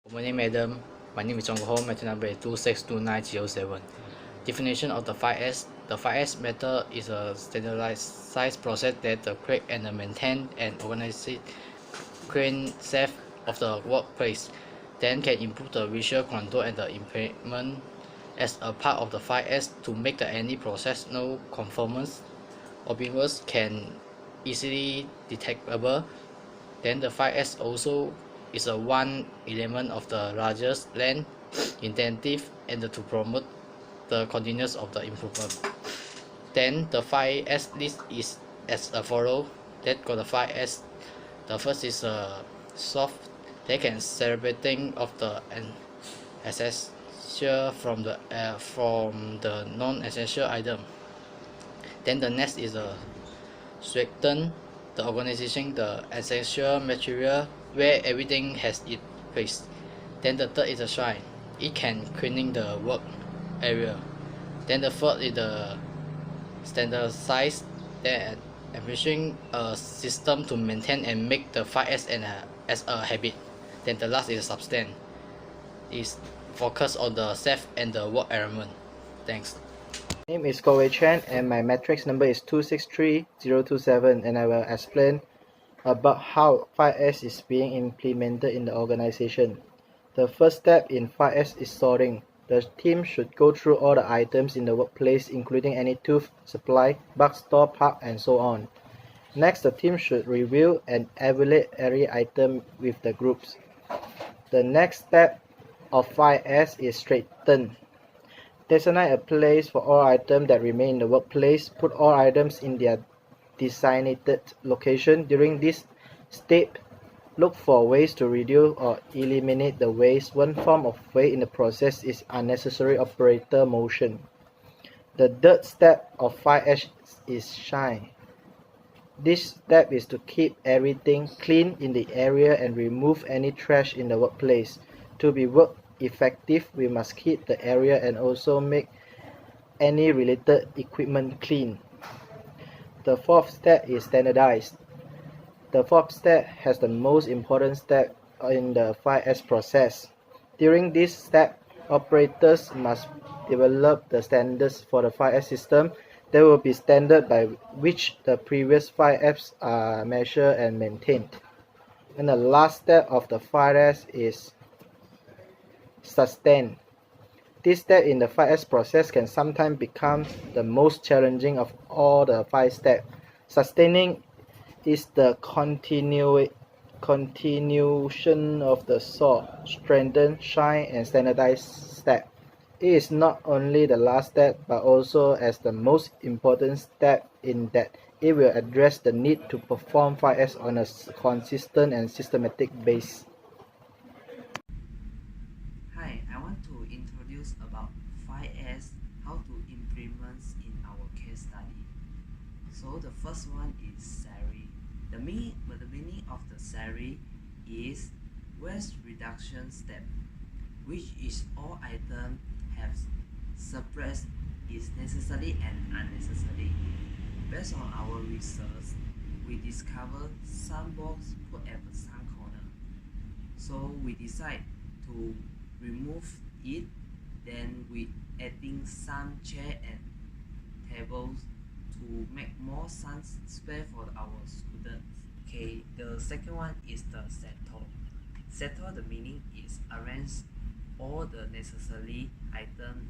Good morning, madam. My name is Chong. Matter number is 2629007. Definition of the 5S. The 5S method is a standardized process that create and maintain and organize clean safe of the workplace, then can improve the visual control and the implement as a part of the 5S to make any process no conformance obvious can easily detectable. Then the 5S also is a one element of the largest land intensive and to promote the continuous of the improvement. Then the 5S list is as a follow. That got the 5S. The first is a soft. They can celebrating of the essential from the non-essential item. Then the next is a strengthen the organization, the essential material where everything has its place. Then the third is a shine. It can cleaning the work area. Then the fourth is the standardized that envisioning a system to maintain and make the 5S as a habit. Then the last is substance. Is focus on the safe and the work element. Thanks. My name is KOIT and my matrix number is 263027, and I will explain about how 5S is being implemented in the organization. The first step in 5S is sorting. The team should go through all the items in the workplace, including any tooth, supply, box store, part, and so on. Next, the team should review and evaluate every item with the groups. The next step of 5S is straighten. Designate a place for all items that remain in the workplace. Put all items in their designated location. During this step, look for ways to reduce or eliminate the waste. One form of waste in the process is unnecessary operator motion. The third step of 5S is shine. This step is to keep everything clean in the area and remove any trash in the workplace. To be work effective, we must keep the area and also make any related equipment clean. The fourth step is standardized. The fourth step has the most important step in the 5S process. During this step, operators must develop the standards for the 5S system. There will be standard by which the previous 5S are measured and maintained. And the last step of the 5S is sustain. This step in the 5S process can sometimes become the most challenging of all the 5 steps. Sustaining is the continuation of the sort, strengthen, shine, and standardize step. It is not only the last step but also as the most important step in that it will address the need to perform 5S on a consistent and systematic basis. Hi, I want to introduce about 5S, how to implement in our case study. So the first one is salary. The meaning of the salary is waste reduction step, which is all items have surplus is necessary and unnecessary. Based on our research, we discover some box put at some corner. So we decide to remove it, then we adding some chair and tables to make more space for our students. Okay, the second one is the settle. Settle, the meaning is arrange all the necessary items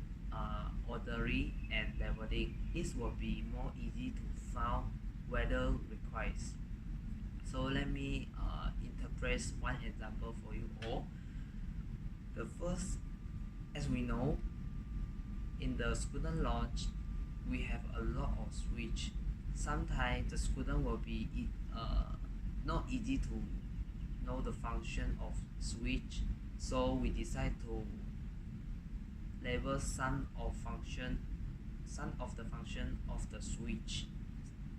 orderly and leveling. This will be more easy to find whether requires. So let me interpret one example for you all. The first, as we know, in the student lounge, we have a lot of switch. Sometimes the student will be not easy to know the function of switch, so we decide to label some of the function of the switch.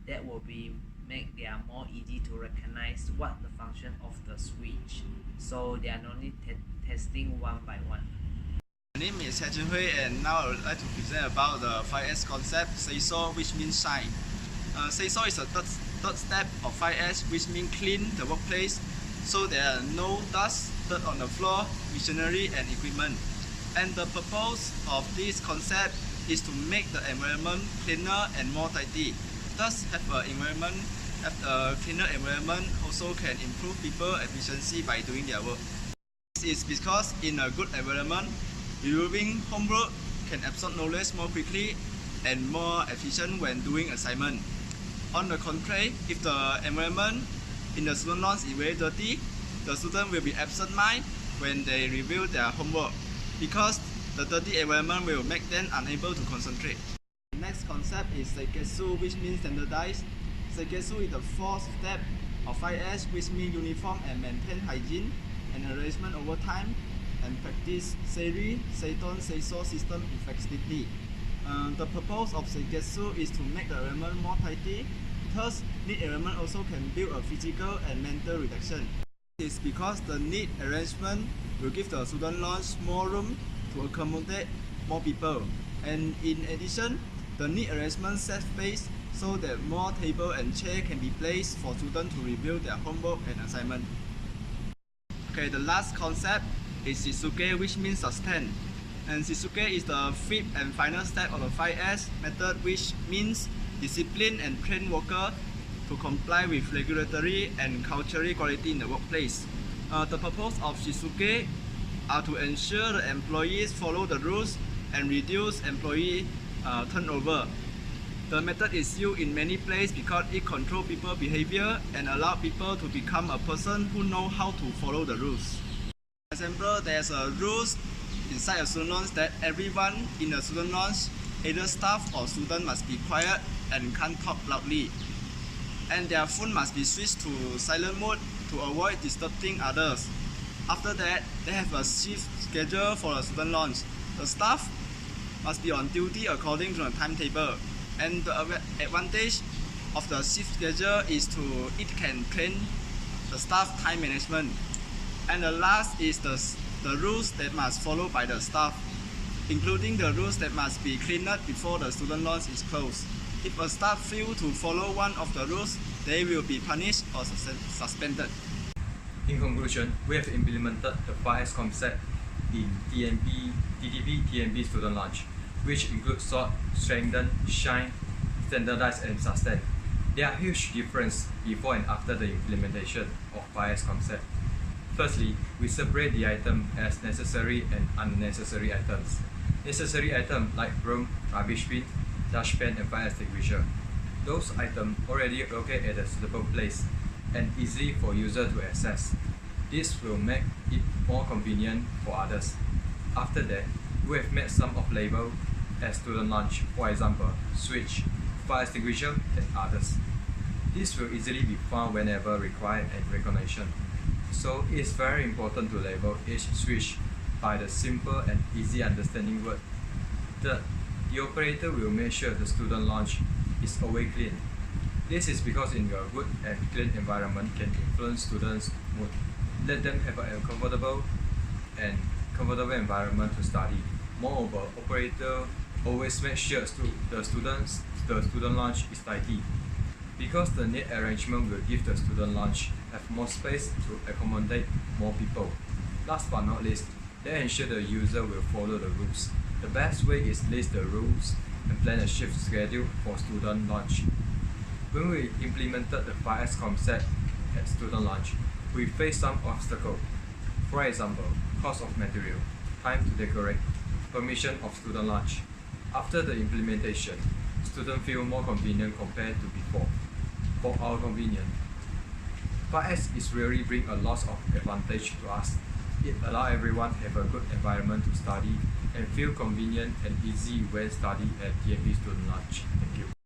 That will be make them more easy to recognize what the function of the switch, so they are only testing one by one. My name is Chun, and now I would like to present about the 5S concept, SIONG, which means shine. SIONG is the third step of 5S, which means clean the workplace. so there are no dust, dirt on the floor, machinery and equipment. And the purpose of this concept is to make the environment cleaner and more tidy. Thus, have a cleaner environment also can improve people efficiency by doing their work. This is because in a good environment, reviewing homework can absorb knowledge more quickly and more efficient when doing assignment. On the contrary, if the environment in the student lounge is very dirty, the student will be absent-minded when they review their homework because the dirty environment will make them unable to concentrate. The next concept is Seiketsu, which means standardized. Seiketsu is the fourth step of 5S, which means uniform and maintain hygiene and arrangement over time and practice Seiri, Seiton, Seiso system effectively. The purpose of Seiketsu is to make the environment more tidy. Thus, neat environment also can build a physical and mental reduction. This is because the neat arrangement will give the student lounge more room to accommodate more people. And in addition, the neat arrangement sets space so that more table and chair can be placed for students to review their homework and assignment. Okay, the last concept is Shizuke, which means sustain. And Shizuke is the fifth and final step of the 5S method, which means discipline and train worker to comply with regulatory and cultural quality in the workplace. The purpose of Shizuke are to ensure the employees follow the rules and reduce employee turnover. The method is used in many places because it controls people's behavior and allows people to become a person who know how to follow the rules. For example, there's a rules inside a student lounge that everyone in the student lounge, either staff or student, must be quiet and can't talk loudly. And their phone must be switched to silent mode to avoid disturbing others. After that, they have a shift schedule for the student lounge. The staff must be on duty according to the timetable. And the advantage of the shift schedule is it can train the staff time management. And the last is the rules that must follow by the staff, including the rules that must be cleaned up before the student lounge is closed. If a staff fails to follow one of the rules, they will be punished or suspended. In conclusion, we have implemented the 5S concept in TTP TMP student lounge, which includes sort, strengthen, shine, standardize and sustain. There are huge differences before and after the implementation of 5S concept. Firstly, we separate the item as necessary and unnecessary items. Necessary items like broom, rubbish bin, dustpan and fire extinguisher. Those items already located at a suitable place and easy for user to access. This will make it more convenient for others. After that, we have made some of label as student lounge, for example, switch, fire extinguisher and others. This will easily be found whenever required and recognition. So it is very important to label each switch by the simple and easy understanding word. Third, the operator will make sure the student lounge is always clean. This is because in your good and clean environment can influence students' mood. Let them have a comfortable environment to study. Moreover, operator always make sure the student lounge is tidy, because the neat arrangement will give the student lounge have more space to accommodate more people. Last but not least, they ensure the user will follow the rules. The best way is list the rules and plan a shift schedule for student lounge. When we implemented the 5S concept at student lounge, we faced some obstacles. For example, cost of material, time to decorate, permission of student lounge. After the implementation, students feel more convenient compared to before. For our convenience, 5S is really bring a lot of advantage to us. It allows everyone to have a good environment to study and feel convenient and easy when studying at TMP student lounge. Thank you.